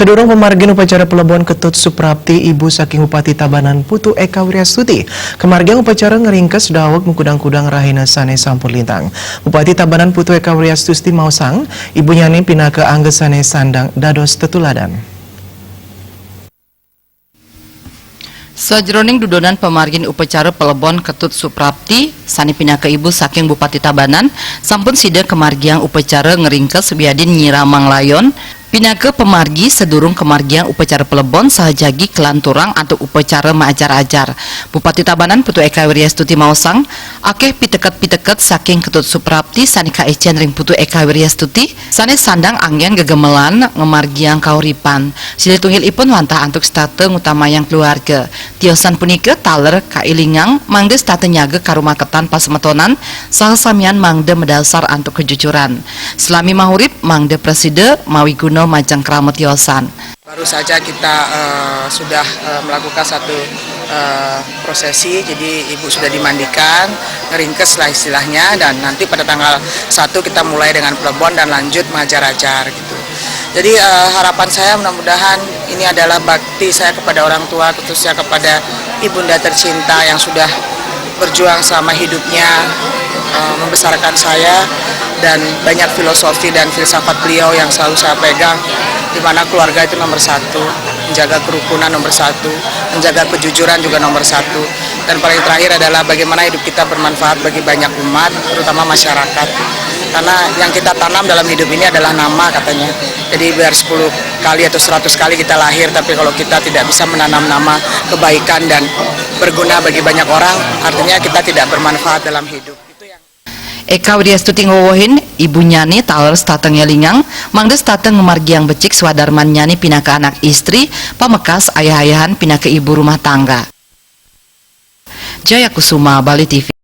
Sedurung pemargian upacara Pelebon Ketut Suprapti Ibu saking Bupati Tabanan Putu Eka Wiryastuti. Kemargian upacara ngeringkes dawek mengkudang-kudang rahina sane sampun lintang. Bupati Tabanan Putu Eka Wiryastuti mausang, ibunya ini pindah ke angge sane sandang dados tetuladan. Sajroning dudonan pemargin upacara Pelebon Ketut Suprapti sani pindah ke ibu saking Bupati Tabanan sampun sida kemargian upacara ngeringkes biadin nyiramang layon pindah ke pemargi sedurung kemargian upacara Pelebon sahajagi kelanturang atau upacara maajar-ajar. Bupati Tabanan Putu Eka Wiryastuti mausang akeh piteket-piteket saking Ketut Suprapti sani kaecen ring Putu Eka Wiryastuti sane sandang anggen gegemelan ngemargian kauripan siletungil ipun wantah antuk state ngutamayang keluarga tiosan punike taler kailingang mangde state nyage karumaketan pasemetonan saha samian mangde medasar antuk kejujuran selami mahurip mangde preside mawi guna majang keramat tiosan. Baru saja kita sudah melakukan satu prosesi, jadi ibu sudah dimandikan, ngeringkes lah istilahnya, dan nanti pada tanggal 1 kita mulai dengan Pelebon dan lanjut mengajar-ajar gitu. Jadi harapan saya mudah-mudahan ini adalah bakti saya kepada orang tua, khususnya kepada ibunda tercinta yang sudah berjuang selama hidupnya membesarkan saya, dan banyak filosofi dan filsafat beliau yang selalu saya pegang, di mana keluarga itu nomor 1, menjaga kerukunan nomor 1, menjaga kejujuran juga nomor 1, dan paling terakhir adalah bagaimana hidup kita bermanfaat bagi banyak umat, terutama masyarakat. Karena yang kita tanam dalam hidup ini adalah nama katanya. Jadi biar 10 kali atau 100 kali kita lahir, tapi kalau kita tidak bisa menanam nama kebaikan dan berguna bagi banyak orang, artinya kita tidak bermanfaat dalam hidup. Eka Wiryastuti ngowohin ibu nyani taler stateng ngelingang mangde stateng ngemargiang becik swadarman nyani pindah ke anak istri pamekas ayah-ayahan pindah ke ibu rumah tangga. Jaya Kusuma, Bali TV.